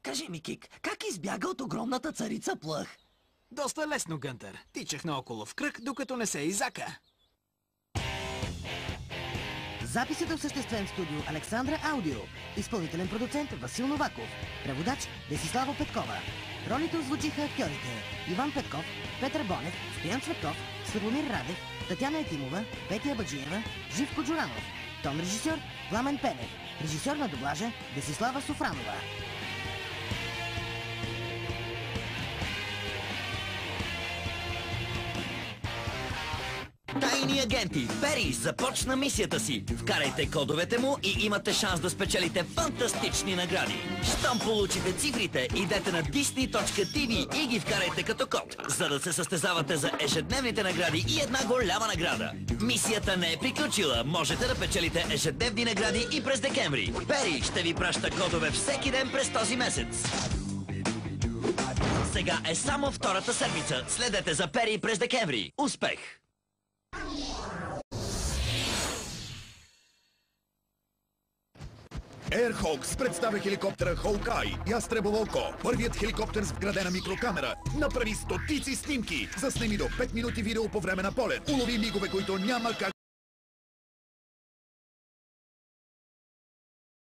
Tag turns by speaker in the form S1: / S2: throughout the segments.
S1: Кажи ми, Кик, как избяга от огромната царица Плъх?
S2: Доста лесно, Гънтър. Тичах наоколо в кръг, докато не се изака.
S3: Записът е осъществен в студио Александра Аудио. Изпълнителен продуцент Васил Новаков. Преводач Десислава Петкова. Ролите озвучиха актьорите Иван Петков, Петър Бонев, Стоян Цветков, Славомир Радев, Татяна Етимова, Петя Баджиева, Живко Джуранов. Тон режисьор Пламен Пенев. Режисьор на дублажа Десислава Софранова.
S1: Тайни агенти, Пери започна мисията си. Вкарайте кодовете му и имате шанс да спечелите фантастични награди. Щом получите цифрите, идете на Disney.tv и ги вкарайте като код, за да се състезавате за ежедневните награди и една голяма награда. Мисията не е приключила. Можете да печелите ежедневни награди и през декември. Пери ще ви праща кодове всеки ден през този месец. Сега е само втората седмица. Следете за Пери през декември. Успех!
S4: Air Hawks представя хеликоптера Хоукай, ястребово око. Първият хеликоптер с вградена микрокамера. Направи стотици снимки. Заснеми до 5 минути видео по време на полет. Улови мигове, които няма как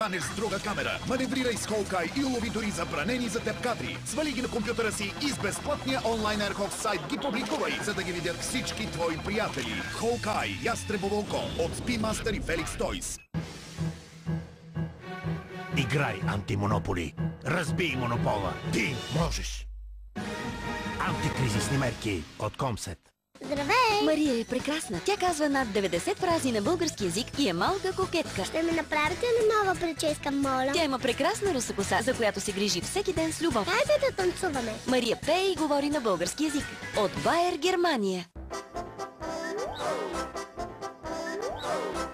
S4: хванеш с друга камера. Маневрирай с Хоукай и улови дори забранени за теб кадри. Свали ги на компютъра си и с безплатния онлайн Air Hawks сайт ги публикувай, за да ги видят всички твои приятели. Хоукай, ястребово око от Speedmaster и Felix Toys.
S5: Играй, антимонополи! Разбий монопола! Ти можеш! Антикризисни мерки от Комсет.
S6: Здравей!
S7: Мария е прекрасна. Тя казва над 90 фрази на български език и е малка кокетка.
S6: Ще ми направите ли нова прическа, моля?
S7: Тя има прекрасна руса коса, за която се грижи всеки ден с любов.
S6: Хайде да танцуваме!
S7: Мария пее и говори на български език. От Байер, Германия.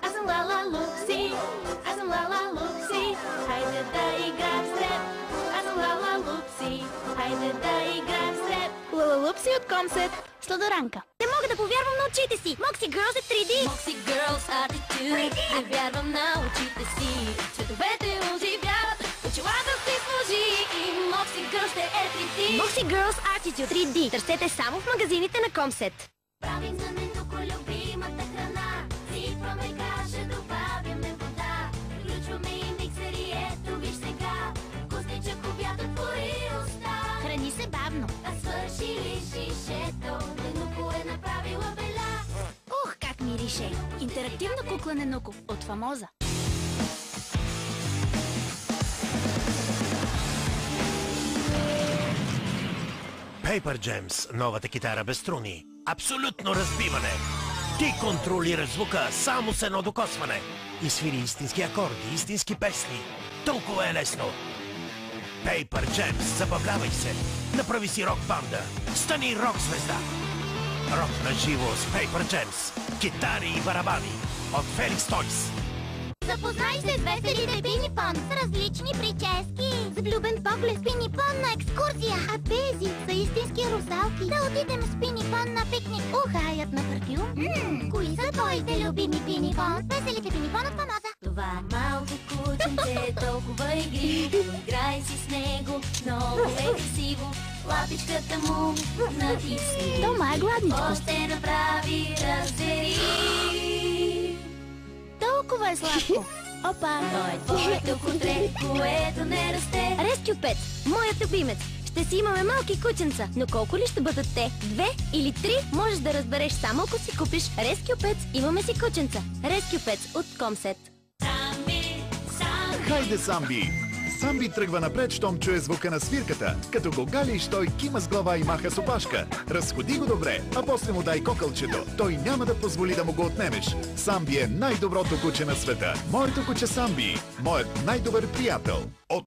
S8: Аз съм Лала Лупси, аз съм Лала Лупси, хайде да играем с теб. Аз съм Лала Лупси, хайде да играем с теб. Лала Лупси от Комсет. Сладоранка.
S6: Не мога да повярвам на очите си! Moxie Girls е 3D!
S8: Moxie Girls Attitude. Не вярвам на очите си. Цветовете оживяват, очилата си служи и Moxie Girls ще е 3D.
S6: Moxie Girls Attitude 3D. Търсете само в магазините на Комсет.
S8: Правим за Ненуко любимата храна. Сипваме каша, добавяме вода. Включваме и миксери, ето виж сега. Вкусничък обяд отвори уста.
S6: Храни се бавно.
S8: А свърши ли шишето? Ненуко е направила беля.
S6: Ух, как мирише! Интерактивна кукла Ненуко от Фамоза.
S5: Paper Gems, новата китара без струни. Абсолютно разбиване. Ти контролираш звука само с едно докосване. И свири истински акорди, истински песни. Толкова е лесно. Paper Gems, забавлявай се. Направи си рок банда. Стани рок звезда. Рок на живо с Paper Gems. Китари и барабани. От Felix Toys.
S6: Запознай се с веселите пинипон с различни прически. С влюбен поглед пинипон на екскурзия. А тези са истински русалки. Да отидем с пинипон на пикник. Ухаят на парфюм. Кои са твоите любими пинипон? Веселите пинипон от Фамоза.
S8: Това малко кученце толкова игриво. Играй си с него, много е красиво. Лапичката му натисни.
S6: Тома е гладничко.
S8: Още направи раздери.
S6: Толкова е сладко. Опа!
S8: Той е твоето котре, което не расте.
S6: Rescue Pets, моят любимец. Ще си имаме малки кученца, но колко ли ще бъдат те? 2 или 3? Можеш да разбереш само ако си купиш Rescue Pets. Имаме си кученца. Rescue Pets от Комсет.
S8: Самби, самби.
S4: Хайде, Самби! Самби тръгва напред, щом чуе звука на свирката. Като го галиш, той кима с глава и маха с опашка. Разходи го добре, а после му дай кокълчето. Той няма да позволи да му го отнемеш. Самби е най-доброто куче на света. Моето куче Самби. Моят най-добър приятел. От